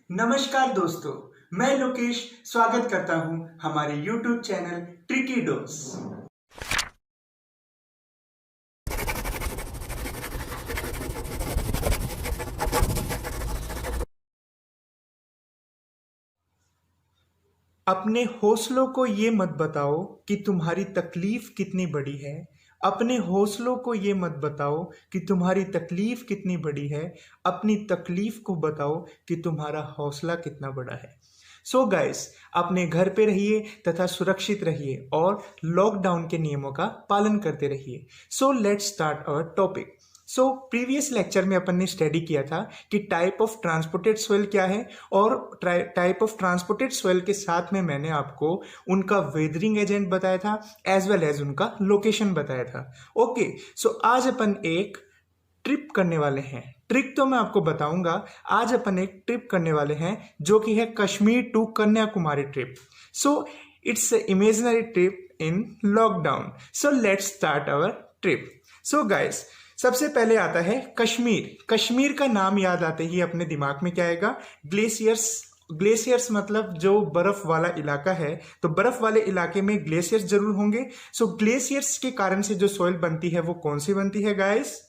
नमस्कार दोस्तों, मैं लोकेश स्वागत करता हूं हमारे YouTube चैनल ट्रिकी डोस। अपने हौसलों को ये मत बताओ कि तुम्हारी तकलीफ कितनी बड़ी है। अपने हौसलों को ये मत बताओ कि तुम्हारी तकलीफ कितनी बड़ी है। अपनी तकलीफ को बताओ कि तुम्हारा हौसला कितना बड़ा है। सो गाइस, अपने घर पे रहिए तथा सुरक्षित रहिए और लॉकडाउन के नियमों का पालन करते रहिए। So let's start our topic. So previous lecture में अपन ने स्टडी किया था कि टाइप ऑफ ट्रांसपोर्टेड सोइल क्या है, और टाइप ऑफ ट्रांसपोर्टेड सोइल के साथ में मैंने आपको उनका वेदरिंग एजेंट बताया था एज वेल एज उनका लोकेशन बताया था। ओके, सो आज अपन एक ट्रिप करने वाले हैं। ट्रिक तो मैं आपको बताऊंगा। आज अपन एक ट्रिप करने वाले हैं जो कि है Kashmir to Kanyakumari trip. So it's imaginary trip in lockdown. So let's start our trip. So guys, सबसे पहले आता है कश्मीर। कश्मीर का नाम याद आते ही अपने दिमाग में क्या आएगा? ग्लेशियर्स। ग्लेशियर्स मतलब जो बर्फ वाला इलाका है, तो बर्फ वाले इलाके में ग्लेशियर्स जरूर होंगे। सो ग्लेशियर्स के कारण से जो सॉइल बनती है वो कौन सी बनती है गाइस?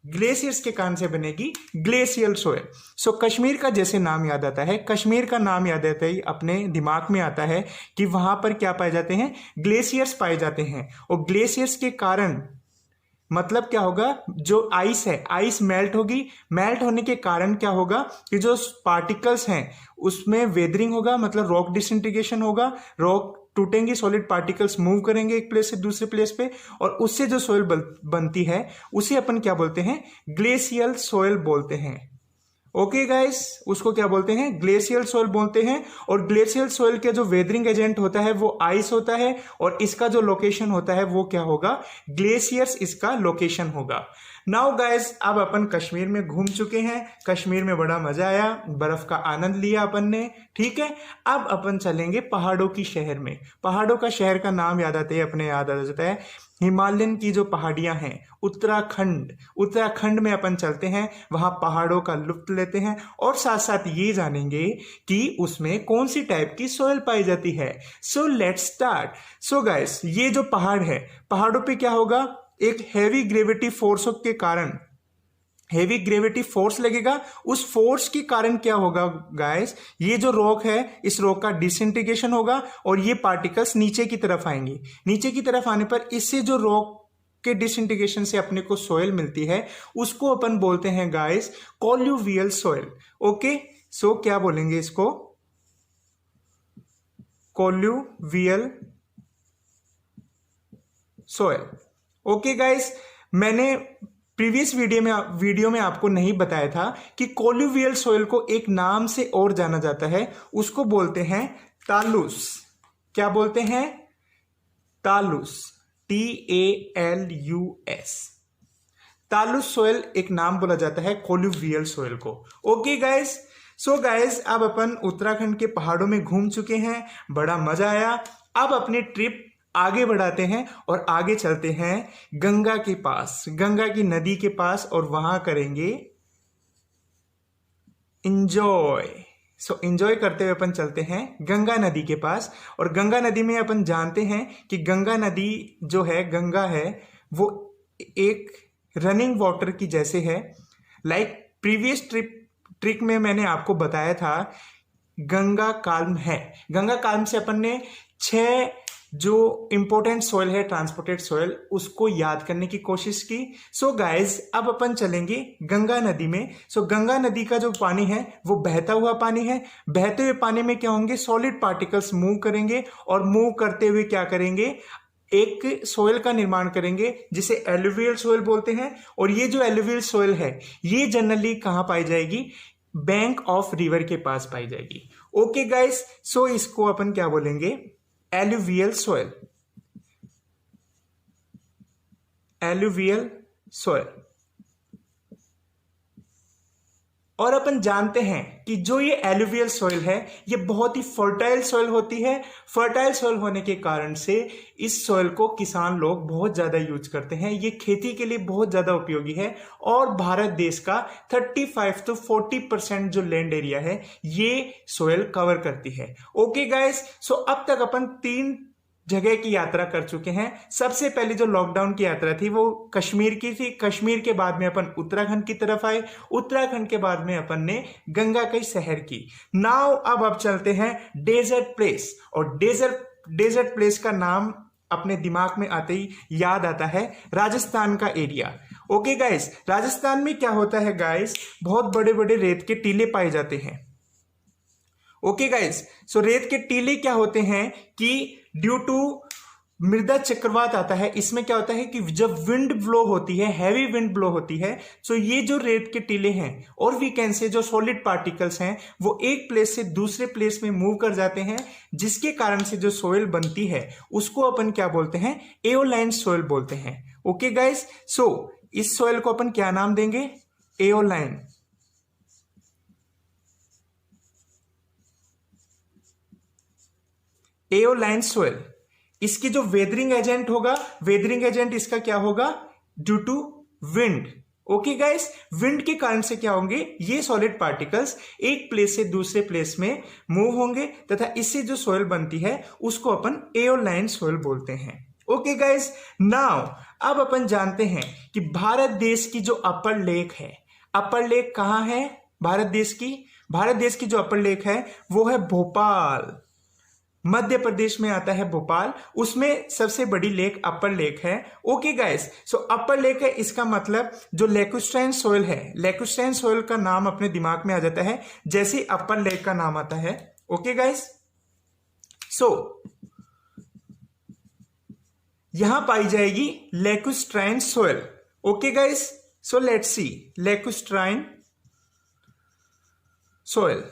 ग्लेशियर्स के कारण से बनेगी ग्लेशियल सोयल। सो कश्मीर का जैसे नाम याद आता है, कश्मीर का नाम याद आता ही अपने दिमाग में आता है कि वहां पर क्या पाए जाते हैं? ग्लेशियर्स पाए जाते हैं। और ग्लेशियर्स के कारण मतलब क्या होगा? जो आइस है, आइस मेल्ट होगी। मेल्ट होने के कारण क्या होगा कि जो पार्टिकल्स हैं उसमें वेदरिंग होगा, मतलब रॉक डिसइंटीग्रेशन होगा। रॉक टूटेंगे, सॉलिड पार्टिकल्स मूव करेंगे एक प्लेस से दूसरे प्लेस पे, और उससे जो सोयल बनती है उसे अपन क्या बोलते हैं? ग्लेशियल सोयल बोलते हैं। ओके गाइस, उसको क्या बोलते हैं? ग्लेशियल सोयल बोलते हैं। और ग्लेशियल सोयल का जो वेदरिंग एजेंट होता है वो आइस होता है, और इसका जो लोकेशन होता है वो क्या होगा? ग्लेशियर्स इसका लोकेशन होगा। नाउ गाइस, अब अपन कश्मीर में घूम चुके हैं। कश्मीर में बड़ा मजा आया, बर्फ का आनंद लिया अपन ने। ठीक है, अब अपन चलेंगे पहाड़ों की शहर में। पहाड़ों का शहर का नाम याद आते ही अपने याद आ जाता है हिमालयन की जो पहाड़ियां हैं, उत्तराखंड। उत्तराखंड में अपन चलते हैं, वहां पहाड़ों का लुत्फ लेते हैं, और साथ साथ ये जानेंगे कि उसमें कौन सी टाइप की सोयल पाई जाती है। सो लेट्स स्टार्ट। सो गाइस, ये जो पहाड़ है, पहाड़ों पे क्या होगा? एक हैवी ग्रेविटी फोर्स के कारण हैवी ग्रेविटी फोर्स लगेगा। उस फोर्स के कारण क्या होगा गाइस? ये जो रॉक है, इस रॉक का डिसइंटीग्रेशन होगा और ये पार्टिकल्स नीचे की तरफ आएंगे। नीचे की तरफ आने पर इससे जो रॉक के डिसइंटीग्रेशन से अपने को सोयल मिलती है उसको अपन बोलते हैं गाइस कॉल्यूवियल सोयल। ओके, सो क्या बोलेंगे इसको? कॉल्यूवियल सोयल। ओके गाइस, मैंने प्रीवियस वीडियो में आपको नहीं बताया था कि कोल्यूवियल सोयल को एक नाम से और जाना जाता है, उसको बोलते हैं तालुस। क्या बोलते हैं? तालुस। TALUS। तालुस सोयल एक नाम बोला जाता है कोल्यूवियल सोयल को। ओके गाइस, सो गाइस, अब अपन उत्तराखंड के पहाड़ों में घूम चुके हैं, बड़ा मजा आया। अब अपनी ट्रिप आगे बढ़ाते हैं और आगे चलते हैं गंगा के पास, गंगा की नदी के पास, और वहां करेंगे इंजॉय। सो इंजॉय करते हुए अपन चलते हैं गंगा नदी के पास। और गंगा नदी में अपन जानते हैं कि गंगा नदी जो है, गंगा है, वो एक रनिंग वाटर की जैसे है। लाइक प्रीवियस ट्रिक में मैंने आपको बताया था, गंगा काल्म है। गंगा काल्म से अपन ने 6 जो इंपॉर्टेंट सॉइल है, ट्रांसपोर्टेड सॉइल, उसको याद करने की कोशिश की। सो गाइस, अब अपन चलेंगे गंगा नदी में। सो गंगा नदी का जो पानी है वो बहता हुआ पानी है। बहते हुए पानी में क्या होंगे? सॉलिड पार्टिकल्स मूव करेंगे, और मूव करते हुए क्या करेंगे? एक सोयल का निर्माण करेंगे जिसे एलुवियल सोयल बोलते हैं। और ये जो एलुवियल सोयल है ये जनरली कहां पाई जाएगी? बैंक ऑफ रिवर के पास पाई जाएगी। ओके गाइस, सो इसको अपन क्या बोलेंगे? Alluvial soil. Alluvial soil. और अपन जानते हैं कि जो ये एलुवियल सॉइल है ये बहुत ही फर्टाइल सॉइल होती है। फर्टाइल सॉइल होने के कारण से इस सॉइल को किसान लोग बहुत ज़्यादा यूज करते हैं। ये खेती के लिए बहुत ज़्यादा उपयोगी है और भारत देश का 35 to 40% जो लैंड एरिया है ये सॉइल कवर करती है। ओके गाइस, सो अब तक अपन 3 जगह की यात्रा कर चुके हैं। सबसे पहले जो लॉकडाउन की यात्रा थी वो कश्मीर की थी। कश्मीर के बाद में अपन उत्तराखंड की तरफ आए। उत्तराखंड के बाद में अपन ने गंगा के शहर की। नाउ अब चलते हैं डेजर्ट प्लेस। और डेजर्ट प्लेस का नाम अपने दिमाग में आते ही याद आता है राजस्थान का एरिया। ओके गाइस, राजस्थान में क्या होता है गाइस, बहुत बड़े बड़े रेत के टीले पाए जाते हैं। ओके गाइस, सो रेत के टीले क्या होते हैं कि ड्यू टू मृदा चक्रवात आता है। इसमें क्या होता है कि जब विंड ब्लो होती है, हैवी विंड ब्लो होती है, तो ये जो रेत के टीले हैं और वी कैन से जो सॉलिड पार्टिकल्स हैं वो एक प्लेस से दूसरे प्लेस में मूव कर जाते हैं, जिसके कारण से जो सोइल बनती है उसको अपन क्या बोलते हैं, एओलाइन सोइल बोलते हैं। ओके गाइस, सो इस सोइल को अपन क्या नाम देंगे, एओलाइन। Aeolian soil. इसकी जो वेदरिंग एजेंट होगा, वेदरिंग एजेंट इसका क्या होगा, due to wind. Okay guys, wind के कारण से क्या होंगे, ये सॉलिड पार्टिकल्स एक प्लेस से दूसरे प्लेस में मूव होंगे तथा इससे जो सोइल बनती है उसको अपन एओलाइन सोइल बोलते हैं। ओके गाइस, नाउ अब अपन जानते हैं कि भारत देश की जो अपर लेक है, अपर लेक कहां है भारत देश की, भारत देश की जो अपर लेक है वो है भोपाल। मध्य प्रदेश में आता है भोपाल, उसमें सबसे बड़ी लेक अपर लेक है। ओके गाइस, सो अपर लेक है, इसका मतलब जो लेकुस्ट्राइन सोइल है, लेकुस्ट्राइन सोइल का नाम अपने दिमाग में आ जाता है जैसे अपर लेक का नाम आता है। ओके गाइस, सो यहां पाई जाएगी lacustrine soil. Okay guys, so let's see lacustrine soil.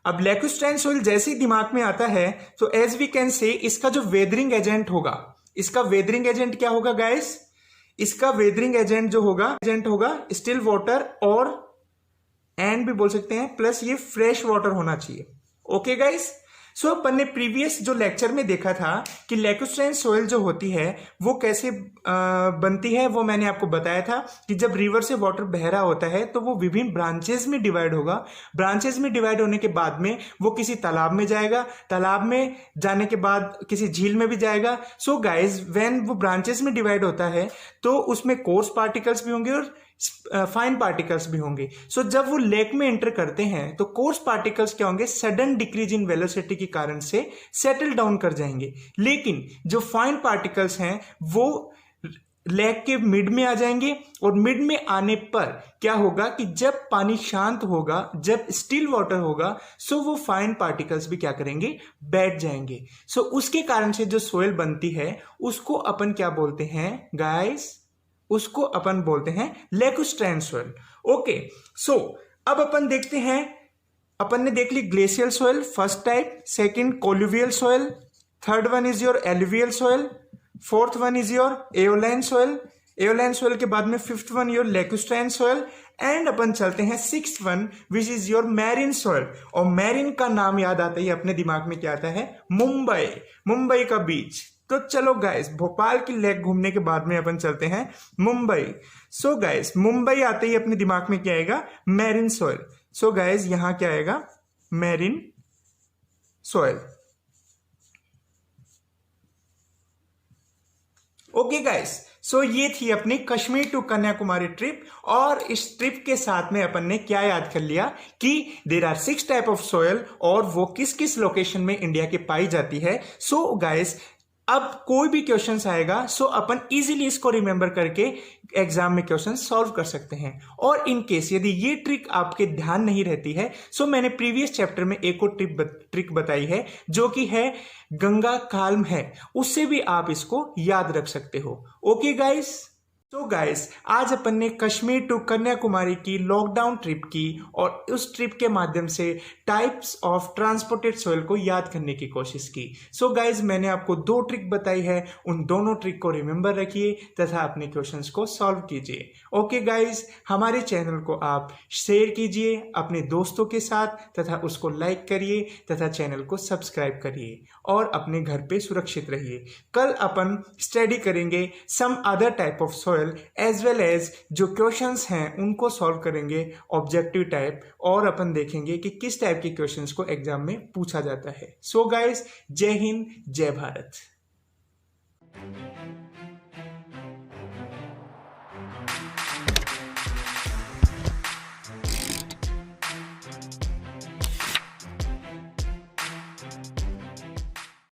अब लेकुस्ट्राइन सोइल जैसे ही दिमाग में आता है तो एज वी कैन से इसका जो वेदरिंग एजेंट होगा, इसका वेदरिंग एजेंट क्या होगा गाइस, इसका वेदरिंग एजेंट जो होगा, एजेंट होगा स्टिल वाटर और एंड भी बोल सकते हैं, प्लस ये फ्रेश वाटर होना चाहिए। ओके गाइस, सो अपन ने प्रीवियस जो लेक्चर में देखा था कि लेकुस्ट्राइन सोइल जो होती है वो कैसे बनती है, वो मैंने आपको बताया था कि जब रिवर से वाटर बह रहा होता है तो वो विभिन्न ब्रांचेस में डिवाइड होगा। ब्रांचेस में डिवाइड होने के बाद में वो किसी तालाब में जाएगा, तालाब में जाने के बाद किसी झील में भी जाएगा। सो गाइज, व्हेन वो ब्रांचेस में डिवाइड होता है तो उसमें कोर्स पार्टिकल्स भी होंगे और फाइन पार्टिकल्स भी होंगे। सो जब वो लेक में एंटर करते हैं तो कोर्स पार्टिकल्स क्या होंगे, सडन डिक्रीज इन वेलोसिटी के कारण से सेटल डाउन कर जाएंगे, लेकिन जो फाइन पार्टिकल्स हैं वो लेक के मिड में आ जाएंगे। और मिड में आने पर क्या होगा कि जब पानी शांत होगा, जब स्टिल वाटर होगा, सो वो फाइन पार्टिकल्स भी क्या करेंगे, बैठ जाएंगे। सो उसके कारण से जो सोइल बनती है उसको अपन क्या बोलते हैं गाइस, उसको अपन बोलते हैं लेकुस्ट्राइन सोइल। ओके, सो अब अपन देखते हैं, अपन ने देख ली glacial soil first type, second colluvial soil, third one is your alluvial soil, fourth one is your aeolian soil, aeolian soil के बाद में fifth one your lacustrine soil, and अपन चलते हैं sixth one which is your marine soil. और marine का नाम याद आता ही अपने दिमाग में क्या आता है, मुंबई, मुंबई का बीच। तो चलो गाइस, भोपाल की लेक घूमने के बाद में अपन चलते हैं मुंबई। सो गाइस, मुंबई आते ही अपने दिमाग में क्या आएगा, मैरिन सोइल। सो गाइस, यहां क्या आएगा, मैरिन सोइल। ओके गाइस, सो ये थी अपनी कश्मीर टू कन्याकुमारी ट्रिप। और इस ट्रिप के साथ में अपन ने क्या याद कर लिया कि there are 6 type of soil और वो किस किस लोकेशन में इंडिया के पाई जाती है। सो गाइस, अब कोई भी क्वेश्चन आएगा सो अपन इजीली इसको रिमेंबर करके एग्जाम में क्वेश्चन सॉल्व कर सकते हैं। और इन केस यदि ये ट्रिक आपके ध्यान नहीं रहती है, सो मैंने प्रीवियस चैप्टर में एक और ट्रिक बताई है जो कि है गंगा काल्म है, उससे भी आप इसको याद रख सकते हो। Okay guys. तो गाइस, आज अपन ने कश्मीर टू कन्याकुमारी की लॉकडाउन ट्रिप की और उस ट्रिप के माध्यम से टाइप्स ऑफ ट्रांसपोर्टेड सॉइल को याद करने की कोशिश की। सो गाइस, मैंने आपको 2 ट्रिक बताई है, उन दोनों ट्रिक को रिमेंबर रखिए तथा अपने क्वेश्चंस को सॉल्व कीजिए। ओके गाइस, हमारे चैनल को आप शेयर कीजिए अपने दोस्तों के साथ तथा उसको लाइक करिए तथा चैनल को सब्सक्राइब करिए और अपने घर पे सुरक्षित रहिए। कल अपन स्टडी करेंगे some other type of soil as well as जो क्वेश्चंस हैं उनको सॉल्व करेंगे ऑब्जेक्टिव टाइप, और अपन देखेंगे कि किस टाइप के क्वेश्चंस को एग्जाम में पूछा जाता है। सो गाइस, जय हिंद, जय भारत।